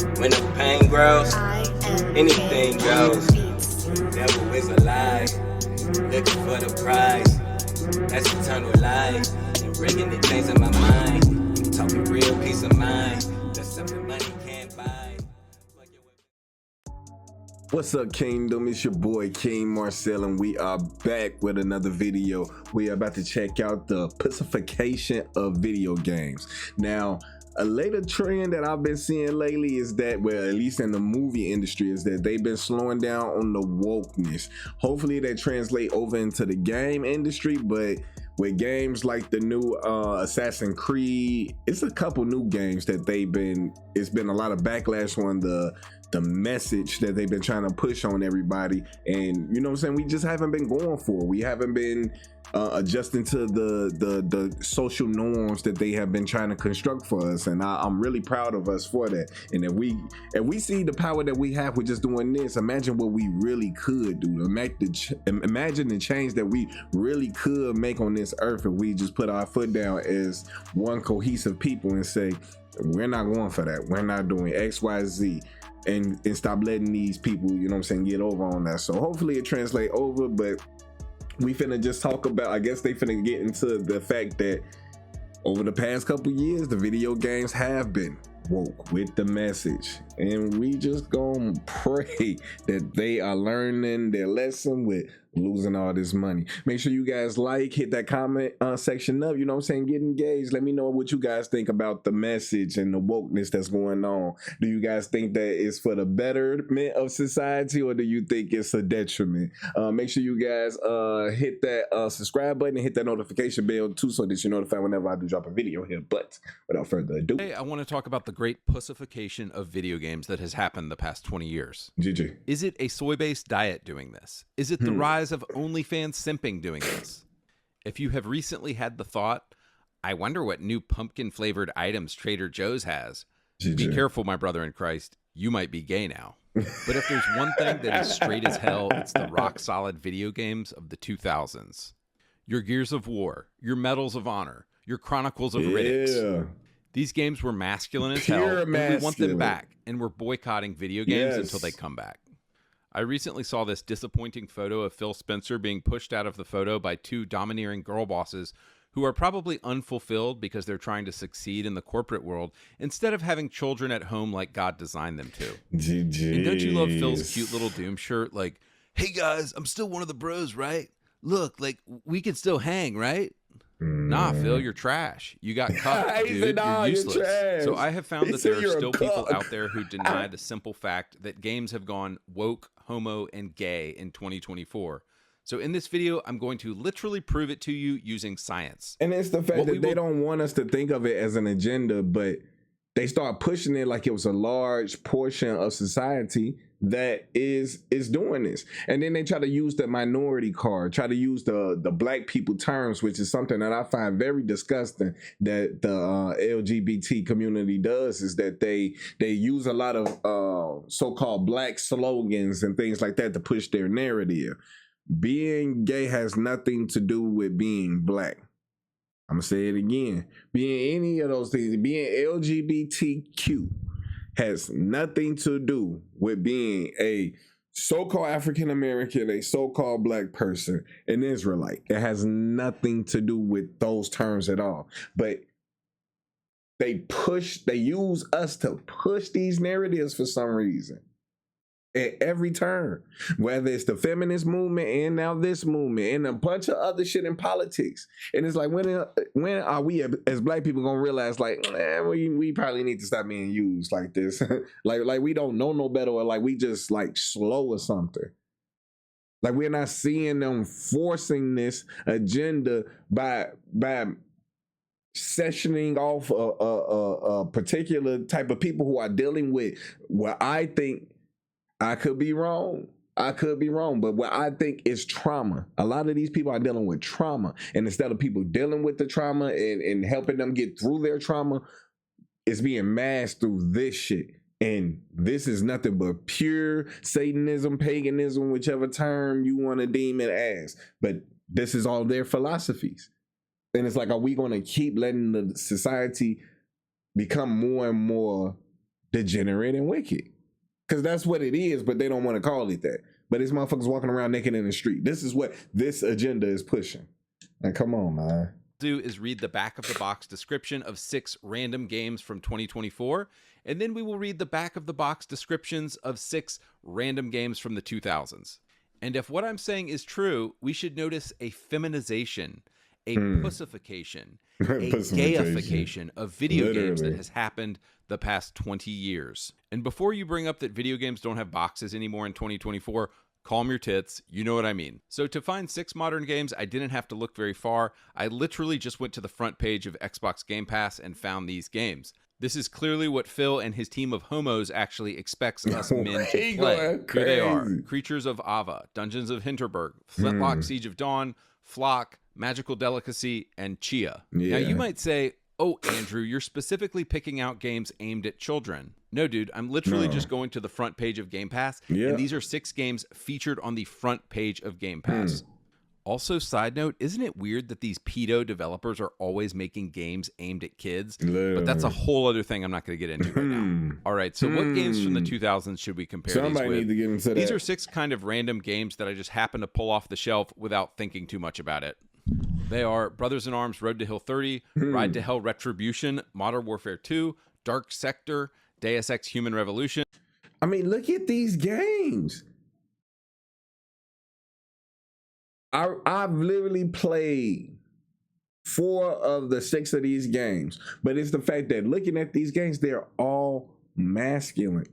When the pain grows, anything goes. Devil is alive, looking for the prize. That's eternal life, and bringing the things in my mind. Talking real peace of mind, that's something money can't buy. What's up, Kingdom? It's your boy KingMarcell, and we are back with another video. We are about to check out the pussification of video games. Now, a later trend that I've been seeing lately is that, well, at least in the movie industry, is that they've been slowing down on the wokeness. Hopefully that translate over into the game industry, but with games like the new Assassin's Creed, it's a couple new games that it's been a lot of backlash on the message that they've been trying to push on everybody. And you know what I'm saying, we just haven't been going for it. We haven't been adjusting to the social norms that they have been trying to construct for us, and I'm really proud of us for that. And if we see the power that we have with just doing this, imagine what we really could do. Imagine the change that we really could make on this earth if we just put our foot down as one cohesive people and say, we're not going for that, we're not doing XYZ, and stop letting these people, you know what I'm saying, get over on that. So hopefully it translate over, but we finna just talk about, I guess they finna get into the fact that over the past couple years, the video games have been woke with the message, and we just gonna pray that they are learning their lesson with losing all this money. Make sure you guys hit that comment section up, you know what I'm saying, get engaged. Let me know what you guys think about the message and the wokeness that's going on. Do you guys think that it's for the betterment of society, or do you think it's a detriment? Make sure you guys hit that subscribe button and hit that notification bell too, so that you're notified whenever I do drop a video here. But without further ado, today I want to talk about the great pussification of video games that has happened the past 20 years. GG. Is it a soy-based diet doing this? Is it the rise of OnlyFans simping doing this? If you have recently had the thought, I wonder what new pumpkin-flavored items Trader Joe's has, be careful, my brother in Christ, you might be gay now. But if there's one thing that is straight as hell, it's the rock-solid video games of the 2000s. Your Gears of War, your Medals of Honor, your Chronicles of Riddick. These games were masculine as hell, and we want them back, and we're boycotting video games until they come back. I recently saw this disappointing photo of Phil Spencer being pushed out of the photo by two domineering girl bosses who are probably unfulfilled because they're trying to succeed in the corporate world instead of having children at home like God designed them to. And don't you love Phil's cute little Doom shirt? Like, hey guys, I'm still one of the bros, right? Look, like, we can still hang, right? Nah, Phil, you're trash. You got cut, dude. You're useless. So I have found that there are still people out there who deny the simple fact that games have gone woke, homo, and gay in 2024. So in this video, I'm going to literally prove it to you using science. And it's the fact that they don't want us to think of it as an agenda, but they start pushing it like it was a large portion of society that is doing this. And then they try to use the minority card, try to use the black people terms, which is something that I find very disgusting that the LGBT community does, is that they use a lot of so-called black slogans and things like that to push their narrative. Being gay has nothing to do with being black. I'm gonna say it again. Being any of those things, being LGBTQ has nothing to do with being a so-called African American, a so-called black person, an Israelite. It has nothing to do with those terms at all. But they use us to push these narratives for some reason. At every turn, whether it's the feminist movement and now this movement and a bunch of other shit in politics. And it's like, when are we as black people gonna realize, like, we probably need to stop being used like this? like we don't know no better, or like we just like slow or something. Like, we're not seeing them forcing this agenda by sessioning off a particular type of people who are dealing with what I think, I could be wrong, but what I think is trauma. A lot of these people are dealing with trauma, and instead of people dealing with the trauma and helping them get through their trauma, it's being masked through this shit. And this is nothing but pure Satanism, paganism, whichever term you want to deem it as. But this is all their philosophies. And it's like, are we going to keep letting the society become more and more degenerate and wicked. Because that's what it is, but they don't want to call it that. But it's motherfuckers walking around naked in the street. This is what this agenda is pushing. Like, come on, man. Do is read the back of the box description of 6 random games from 2024, and then we will read the back of the box descriptions of 6 random games from the 2000s. And if what I'm saying is true, we should notice a feminization, a pussification, a gayification of video games that has happened the past 20 years. And before you bring up that video games don't have boxes anymore in 2024, calm your tits. You know what I mean. So to find 6 modern games, I didn't have to look very far. I literally just went to the front page of Xbox Game Pass and found these games. This is clearly what Phil and his team of homos actually expects us men to play. Here they are: Creatures of Ava, Dungeons of Hinterberg, Flintlock Siege of Dawn, Flock, Magical Delicacy, and Chia. Now you might say, oh, Andrew, you're specifically picking out games aimed at children. No, dude, I'm literally just going to the front page of Game Pass, and these are 6 games featured on the front page of Game Pass. Also, side note, isn't it weird that these pedo developers are always making games aimed at kids? But that's a whole other thing I'm not going to get into right now. All right, so what games from the 2000s should we compare these with? Need to get into these that. are 6 kind of random games that I just happened to pull off the shelf without thinking too much about it. They are Brothers in Arms Road to Hill 30, Ride to Hell Retribution, Modern Warfare 2, Dark Sector, Deus Ex Human Revolution. I mean, look at these games. I've literally played 4 of the 6 of these games, but it's the fact that looking at these games, they're all masculine.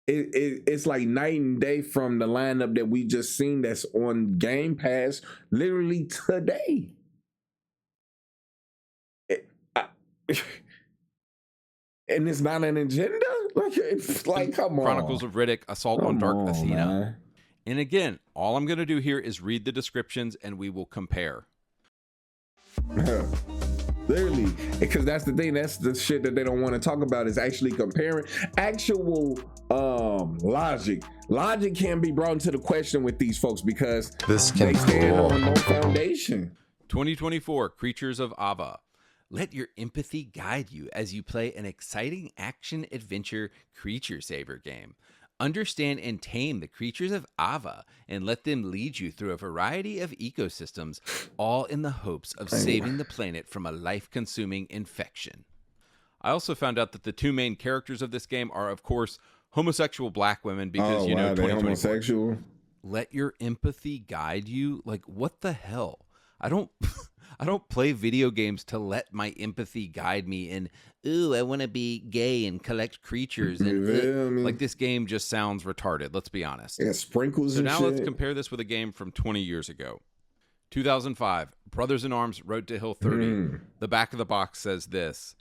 It's like night and day from the lineup that we just seen that's on Game Pass literally today. And it's not an agenda? Like, it's like, come on. Chronicles of Riddick, Assault on Dark Athena. Man. And again, all I'm going to do here is read the descriptions and we will compare. Literally, because that's the thing. That's the shit that they don't want to talk about, is actually comparing actual logic. Logic can be brought into the question with these folks because this can they stand on no foundation. 2024 Creatures of Ava. Let your empathy guide you as you play an exciting action-adventure creature saver game. Understand and tame the creatures of Ava and let them lead you through a variety of ecosystems, all in the hopes of saving the planet from a life-consuming infection. I also found out that the 2 main characters of this game are, of course, homosexual black women because, you know, they're homosexual. Let your empathy guide you? Like, what the hell? I don't play video games to let my empathy guide me in, ooh, I want to be gay and collect creatures. And like, this game just sounds retarded, let's be honest. Yeah, sprinkles so and now shit. Let's compare this with a game from 20 years ago. 2005, Brothers in Arms Road to Hill 30. The back of the box says this: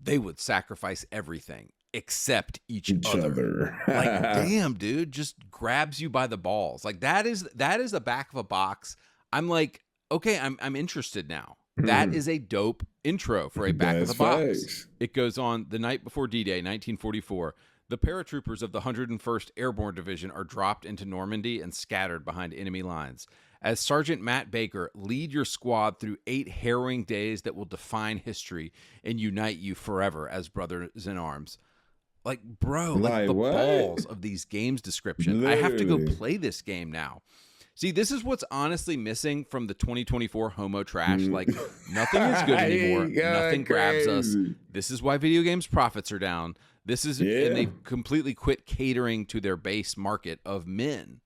they would sacrifice everything except each other. Like, damn, dude, just grabs you by the balls. Like, that is the back of a box. I'm like, okay, I'm interested now. That is a dope intro for a back of the box. It goes on: the night before D-Day, 1944, the paratroopers of the 101st Airborne Division are dropped into Normandy and scattered behind enemy lines. As Sergeant Matt Baker, lead your squad through 8 harrowing days that will define history and unite you forever as brothers in arms. Like, bro, like the balls of these games descriptions. I have to go play this game now. See, this is what's honestly missing from the 2024 homo trash. Like, nothing is good anymore. Nothing grabs us. This is why video games profits are down. This is, and they completely quit catering to their base market of men.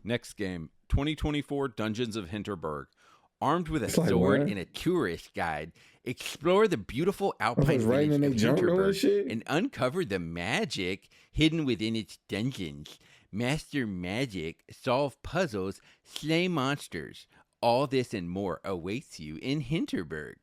Next game, 2024 Dungeons of Hinterberg. Armed with a sword and a tourist guide, explore the beautiful alpine village of Hinterberg and uncover the magic hidden within its dungeons. Master magic, solve puzzles, slay monsters. All this and more awaits you in Hinterberg.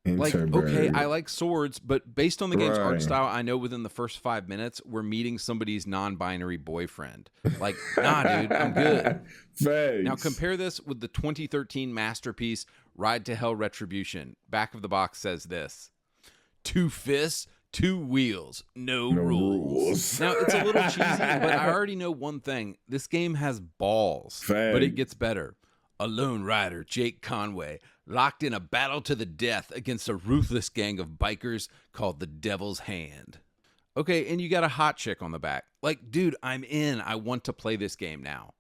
Like, okay, I like swords, but based on the game's art style, I know within the first 5 minutes, we're meeting somebody's non-binary boyfriend. Like, nah, dude, I'm good. Thanks. Now compare this with the 2013 masterpiece, Ride to Hell Retribution. Back of the box says this: 2 fists, 2 wheels, no rules. Now, it's a little cheesy, but I already know one thing. This game has balls, but it gets better. A lone rider, Jake Conway, locked in a battle to the death against a ruthless gang of bikers called the Devil's Hand. Okay, and you got a hot chick on the back. Like, dude, I'm in. I want to play this game now.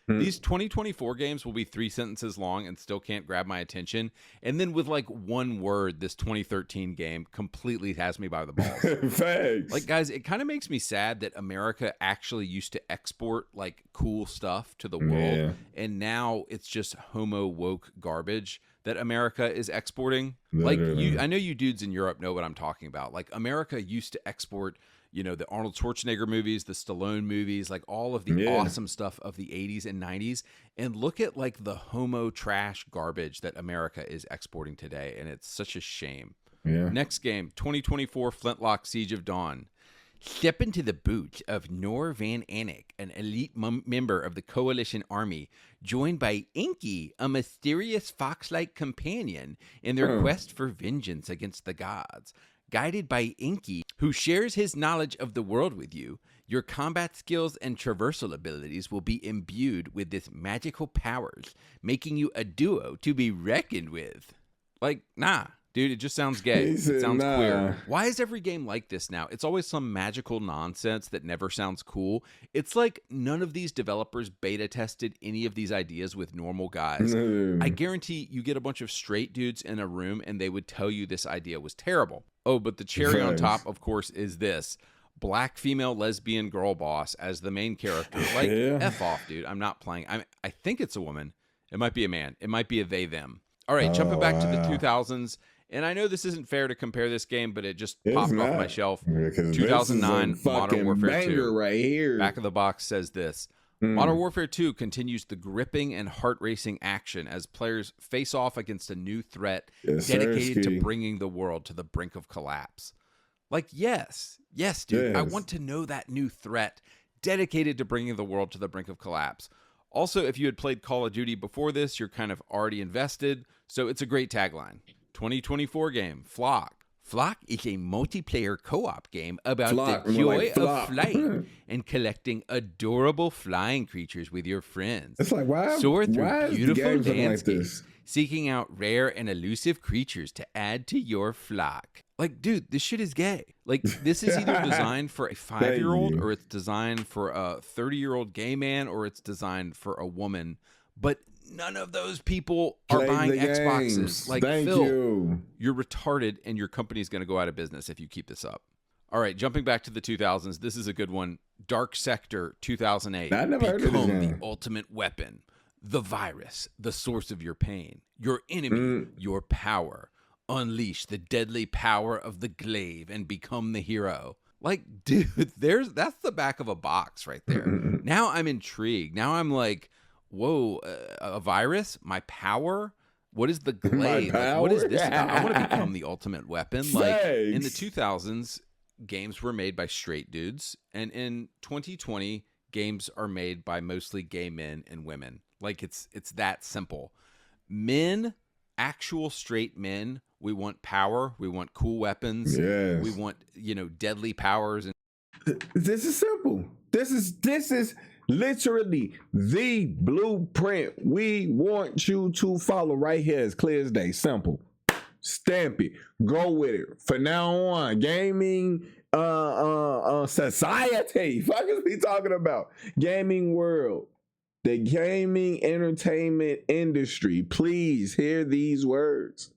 These 2024 games will be 3 sentences long and still can't grab my attention. And then with like one word, this 2013 game completely has me by the balls. Facts. Like, guys, it kind of makes me sad that America actually used to export like cool stuff to the world. Yeah. And now it's just homo woke garbage that America is exporting. Literally. Like, I know you dudes in Europe know what I'm talking about. Like, America used to export, you know, the Arnold Schwarzenegger movies, the Stallone movies, like all of the awesome stuff of the 80s and 90s. And look at like the homo trash garbage that America is exporting today. And it's such a shame. Yeah. Next game, 2024 Flintlock Siege of Dawn. Step into the boots of Nor Van Anik, an elite member of the Coalition Army, joined by Inky, a mysterious fox-like companion, in their quest for vengeance against the gods. Guided by Inky, who shares his knowledge of the world with you, your combat skills and traversal abilities will be imbued with this magical powers, making you a duo to be reckoned with. Like, nah, dude, it just sounds gay. It sounds queer. Why is every game like this now? It's always some magical nonsense that never sounds cool. It's like none of these developers beta tested any of these ideas with normal guys. I guarantee you get a bunch of straight dudes in a room and they would tell you this idea was terrible. Oh, but the cherry on top, of course, is this. Black female lesbian girl boss as the main character. Like, F off, dude. I'm not playing. I think it's a woman. It might be a man. It might be a they, them. All right, jumping back to the 2000s. And I know this isn't fair to compare this game, but it just popped off my shelf. 2009 Modern Warfare 2. Right here. Back of the box says this. Modern Warfare 2 continues the gripping and heart-racing action as players face off against a new threat dedicated to bringing the world to the brink of collapse. Like, yes, dude. I want to know that new threat dedicated to bringing the world to the brink of collapse. Also, if you had played Call of Duty before this, you're kind of already invested, so it's a great tagline. 2024 game, Flock. Flock is a multiplayer co-op game about the joy of flight and collecting adorable flying creatures with your friends. It's like, why? Soar through beautiful landscapes, like seeking out rare and elusive creatures to add to your flock. Like, dude, this shit is gay. Like, this is either designed for a 5-year-old or it's designed for a 30-year-old gay man or it's designed for a woman. But none of those people are buying Xboxes. Like, Phil, you're retarded and your company's going to go out of business if you keep this up. All right, jumping back to the 2000s, this is a good one. Dark Sector 2008. I never heard of this the ultimate weapon, the virus, the source of your pain, your enemy, your power. Unleash the deadly power of the glaive and become the hero. Like, dude, that's the back of a box right there. Now I'm intrigued. Now I'm like, whoa, a virus? My power? What is the glaive? Like, what is this about? I want to become the ultimate weapon. Like, in the 2000s, games were made by straight dudes. And in 2020, games are made by mostly gay men and women. Like, it's that simple. Men, actual straight men, we want power. We want cool weapons. Yes. We want, deadly powers. And this is simple. This is literally the blueprint we want you to follow right here. As clear as day. Simple. Stamp it. Go with it. For now on, gaming society. Fuck is we talking about? Gaming world. The gaming entertainment industry. Please hear these words.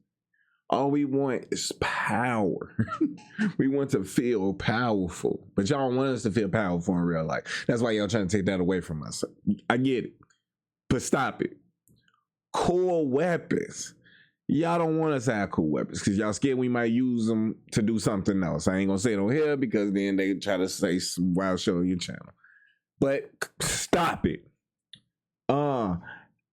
All we want is power. We want to feel powerful. But y'all don't want us to feel powerful in real life. That's why y'all trying to take that away from us. I get it. But stop it. Cool weapons. Y'all don't want us to have cool weapons because y'all scared we might use them to do something else. I ain't going to say it on here because then they try to say some wild shit on your channel. But stop it.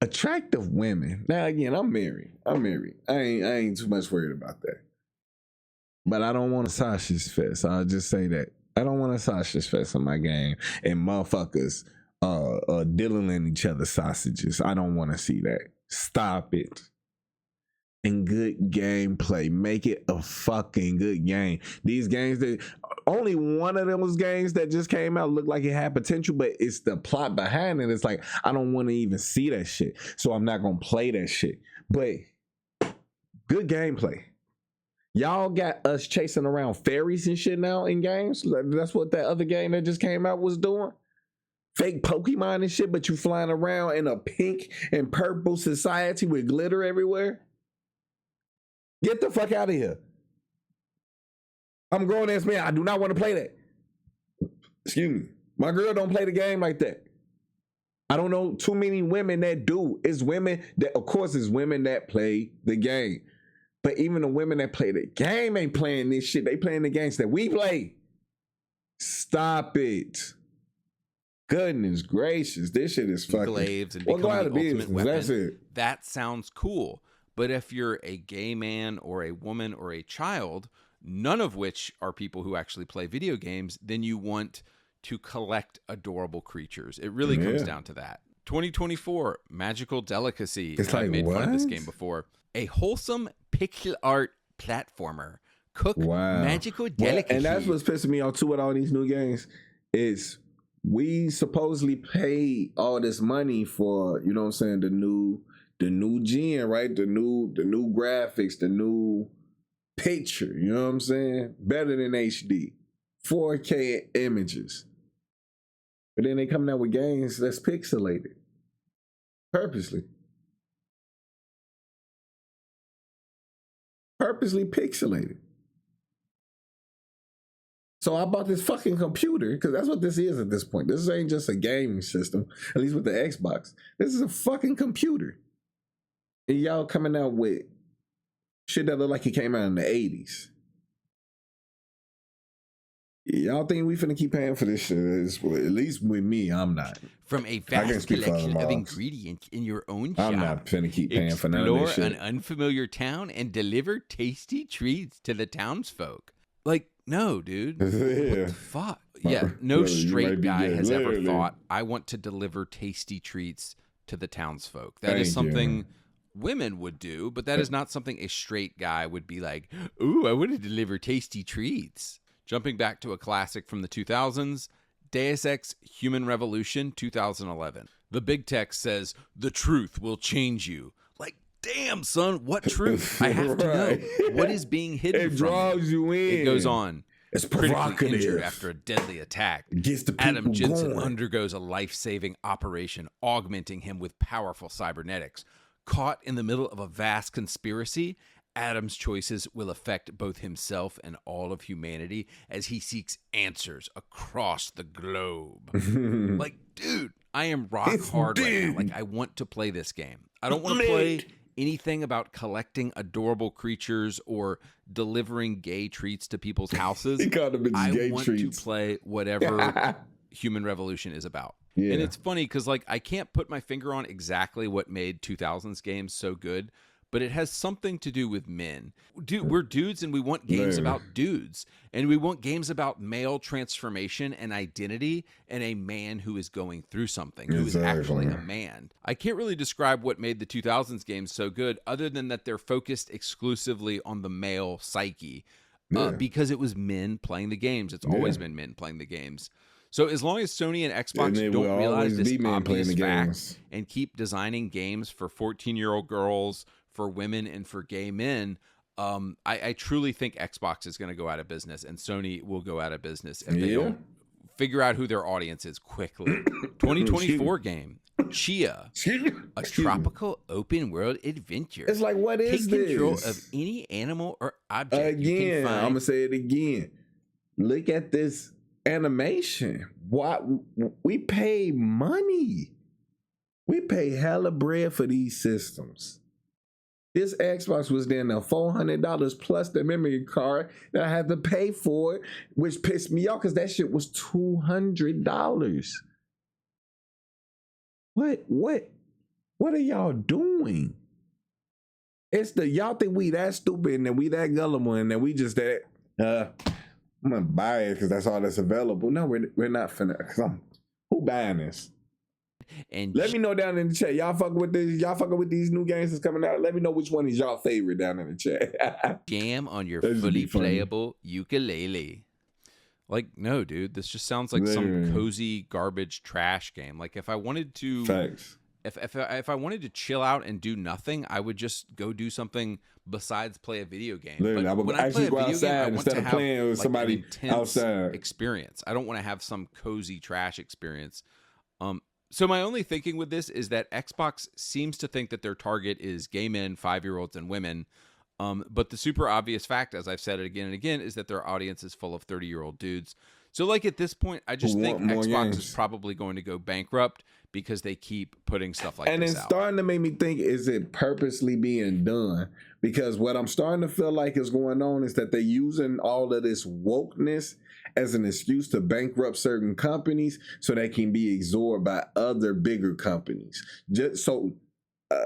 Attractive women. Now again, I'm married. I ain't too much worried about that. But I don't want a Sasha's fest. I'll just say that. I don't want a Sasha's fest in my game. And motherfuckers diddling each other's sausages. I don't want to see that. Stop it. And good gameplay. Make it a fucking good game. These games that only one of those games that just came out looked like it had potential, but it's the plot behind it. It's like I don't want to even see that shit, so I'm not gonna play that shit. But good gameplay. Y'all got us chasing around fairies and shit now in games. That's what that other game that just came out was doing. Fake Pokemon and shit, but you flying around in a pink and purple society with glitter everywhere. Get the fuck out of here. I'm a grown ass man. I do not want to play that. Excuse me. My girl don't play the game like that. I don't know too many women that do. It's women that, of course, it's women that play the game. But even the women that play the game ain't playing this shit. They playing the games that we play. Stop it. Goodness gracious, this shit is fucking. Glaives and becoming the ultimate weapon. That's it. That sounds cool. But if you're a gay man or a woman or a child, none of which are people who actually play video games, then you want to collect adorable creatures. It really comes down to that. 2024, magical delicacy. It's like, I've made fun of this what? game before. A wholesome pixel art platformer. Cook magical delicacy. And that's what's pissing me off too with all these new games is we supposedly pay all this money for, you know what I'm saying, the new gen, right? The new graphics, the new picture, you know what I'm saying? Better than HD. 4K images. But then they coming out with games that's pixelated. Purposely pixelated. So I bought this fucking computer, because that's what this is at this point. This ain't just a gaming system, at least with the Xbox. This is a fucking computer. And y'all coming out with shit that look like it came out in the 80s. Y'all think we finna keep paying for this shit? Well, at least with me, I'm not. From a vast collection of ingredients in your own shop, I'm not finna keep paying for none of this shit. Explore an unfamiliar town and deliver tasty treats to the townsfolk. Like, no, dude. What the fuck? Yeah, no straight guy has ever thought, I want to deliver tasty treats to the townsfolk. That is something women would do, but that is not something a straight guy would be like, ooh, I want to deliver tasty treats. Jumping back to a classic from the 2000s, Deus Ex Human Revolution 2011. The big text says, the truth will change you. Like, damn, son, what truth? I have to know. What is being hidden from It draws you in. It goes on. It's Critically provocative. injured after a deadly attack, Gets the people Adam Jensen going. undergoes a life-saving operation, augmenting him with powerful cybernetics. Caught in the middle of a vast conspiracy, Adam's choices will affect both himself and all of humanity as he seeks answers across the globe. Like, dude, I am rock hard right now. Like, I want to play this game. I don't want to play anything about collecting adorable creatures or delivering gay treats to people's houses. He called them I gay want treats. to play whatever Human Revolution is about. Yeah. And it's funny because, like, I can't put my finger on exactly what made 2000s games so good, but it has something to do with men. Dude, we're dudes and we want games about dudes. And we want games about male transformation and identity and a man who is going through something, who is actually a man. I can't really describe what made the 2000s games so good other than that they're focused exclusively on the male psyche because it was men playing the games. It's always been men playing the games. So as long as Sony and Xbox don't realize this obvious fact and keep designing games for 14-year-old girls, for women, and for gay men, I truly think Xbox is going to go out of business and Sony will go out of business if they don't figure out who their audience is quickly. 2024 game, Chia, a tropical open world adventure. It's like, what is this? Take control of any animal or object you can Again, find. I'm going to say it again. Look at this animation. What? We pay money. We pay hella bread for these systems. This Xbox was then $400 plus the memory card that I had to pay for it, which pissed me off because that shit was $200. What are y'all doing? It's y'all think we that stupid and that we that gullible and that we just that I'm gonna buy it because that's all that's available. No, we're not finna. Who buying this? And let me know down in the chat. Y'all fucking with this? Y'all fucking with these new games that's coming out? Let me know which one is y'all favorite down in the chat. jam on your fully playable ukulele. Like, no, dude, this just sounds like some cozy garbage trash game. Like, if I wanted to If I wanted to chill out and do nothing, I would just go do something besides play a video game. Literally, I would when I play actually a go video game, I outside want instead to of have playing with like somebody an intense outside. experience. I don't want to have some cozy trash experience. So my only thinking with this is that Xbox seems to think that their target is gay men, 5-year-olds, and women. But the super obvious fact, as I've said it again and again, is that their audience is full of 30-year-old dudes. So like at this point, I just think Xbox is probably going to go bankrupt because they keep putting stuff like this out. And it's starting to make me think, is it purposely being done? Because what I'm starting to feel like is going on is that they're using all of this wokeness as an excuse to bankrupt certain companies so they can be absorbed by other bigger companies. Just so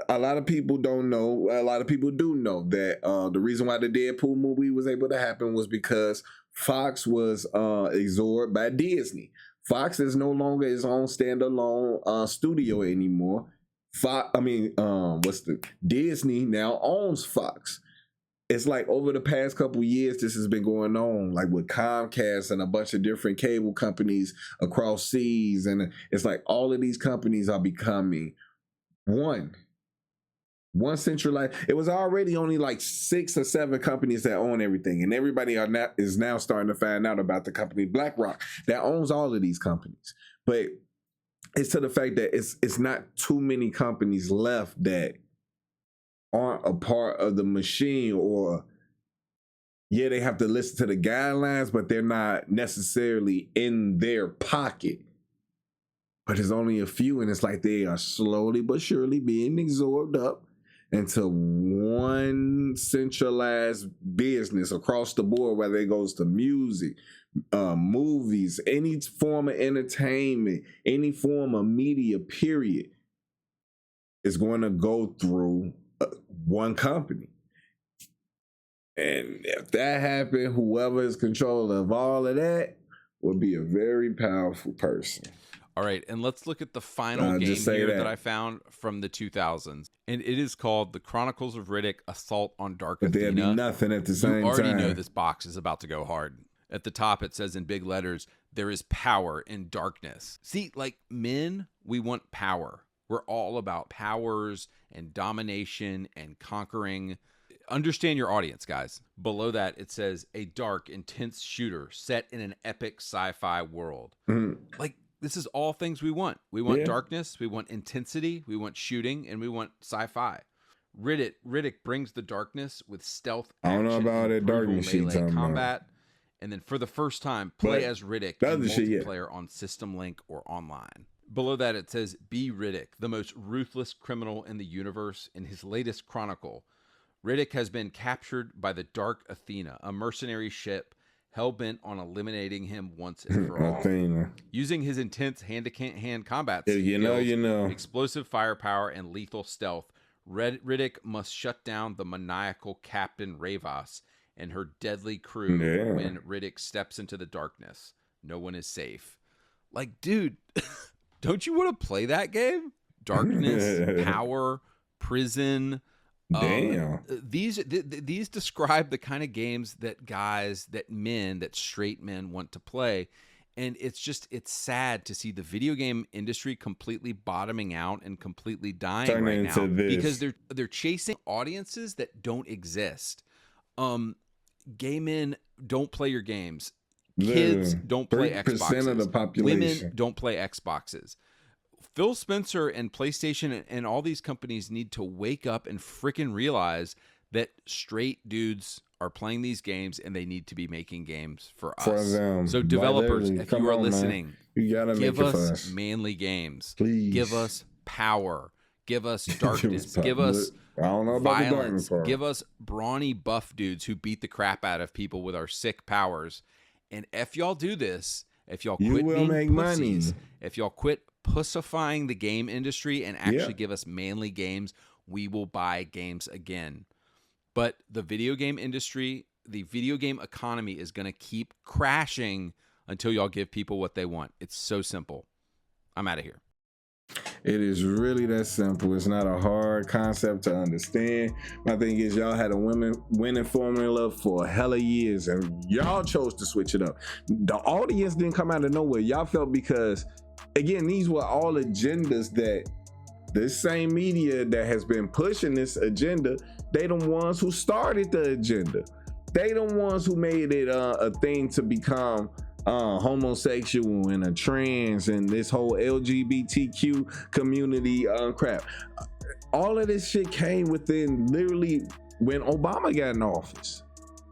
a lot of people don't know, a lot of people do know that the reason why the Deadpool movie was able to happen was because Fox was absorbed by Disney. Fox is no longer its own standalone studio anymore. Disney now owns Fox. It's like over the past couple years, this has been going on, like with Comcast and a bunch of different cable companies across seas, and it's like all of these companies are becoming one centralized. It was already only like 6 or 7 companies that own everything, and everybody is now starting to find out about the company BlackRock that owns all of these companies. But it's to the fact that it's not too many companies left that aren't a part of the machine, or they have to listen to the guidelines, but they're not necessarily in their pocket. But there's only a few, and it's like they are slowly but surely being absorbed up into one centralized business across the board, whether it goes to music, movies, any form of entertainment, any form of media, period, is going to go through one company. And if that happened, whoever is controlling of all of that would be a very powerful person. All right, and let's look at the final game here that I found from the 2000s. And it is called The Chronicles of Riddick, Assault on Dark Athena. But there'd be nothing at the same time. You already know this box is about to go hard. At the top, it says in big letters, there is power in darkness. See, like men, we want power. We're all about powers and domination and conquering. Understand your audience, guys. Below that, it says a dark, intense shooter set in an epic sci-fi world. Like, this is all things we want. We want darkness, we want intensity, we want shooting, and we want sci-fi. Riddick brings the darkness with stealth action. I don't know about that darkness shit combat. And then for the first time, play as Riddick in multiplayer on System Link or online. Below that, it says, be Riddick, the most ruthless criminal in the universe. In his latest chronicle, Riddick has been captured by the Dark Athena, a mercenary ship hell-bent on eliminating him once and for all. Using his intense hand-to-hand combat skills, explosive firepower, and lethal stealth, Riddick must shut down the maniacal Captain Ravos and her deadly crew when Riddick steps into the darkness. No one is safe. Like, dude, don't you want to play that game? Darkness, power, prison. Damn. These describe the kind of games that straight men want to play. And it's sad to see the video game industry completely bottoming out and completely dying right now because they're chasing audiences that don't exist. Gay men don't play your games. Kids don't play Xboxes. Of the population. Women don't play Xboxes. Phil Spencer and PlayStation and all these companies need to wake up and freaking realize that straight dudes are playing these games and they need to be making games for us. So developers, if you are listening, you gotta give us manly games. Please. Give us power. Give us darkness. Give us violence. Give us brawny buff dudes who beat the crap out of people with our sick powers. And if y'all do this, if y'all quit being pussies, if y'all quit pussifying the game industry and actually give us manly games, we will buy games again. But the video game industry, the video game economy is going to keep crashing until y'all give people what they want. It's so simple. I'm out of here. It is really that simple. It's not a hard concept to understand. My thing is, y'all had a winning formula for a hell of years, and y'all chose to switch it up. The audience didn't come out of nowhere. Y'all felt because, again, these were all agendas that this same media that has been pushing this agenda, they the ones who started the agenda. They the ones who made it a thing to become homosexual and a trans and this whole LGBTQ community crap. All of this shit came within literally when Obama got in office.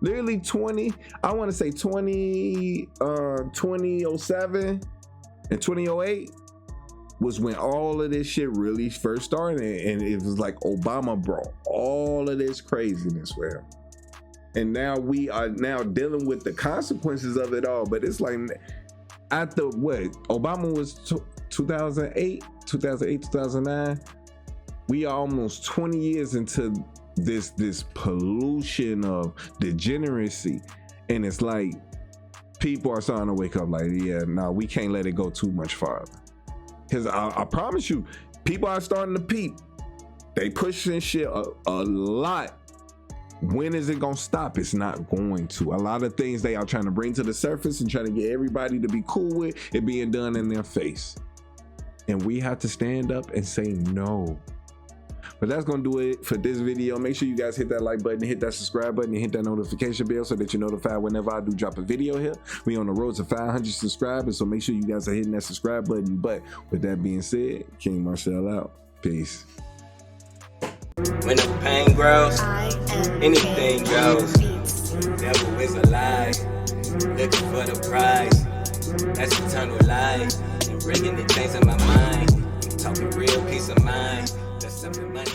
Literally 2007 and 2008 was when all of this shit really first started, and it was like Obama brought all of this craziness with him. And now we are now dealing with the consequences of it all. But it's like after what Obama was 2008, 2009, we are almost 20 years into this pollution of degeneracy, and it's like people are starting to wake up like, yeah, no, we can't let it go too much farther. Because I promise you, people are starting to peep. They pushing shit a lot. When is it gonna stop? It's not going to. A lot of things they are trying to bring to the surface and trying to get everybody to be cool with it being done in their face. And we have to stand up and say no. But that's gonna do it for this video. Make sure you guys hit that like button, hit that subscribe button, and hit that notification bell so that you're notified whenever I do drop a video here. We on the road to 500 subscribers, so make sure you guys are hitting that subscribe button. But with that being said, KingMarcell out. Peace. When the pain grows, anything goes. Devil is a lie, looking for the prize. That's eternal life, and bringing the things in my mind. I'm talking real peace of mind. That's something money.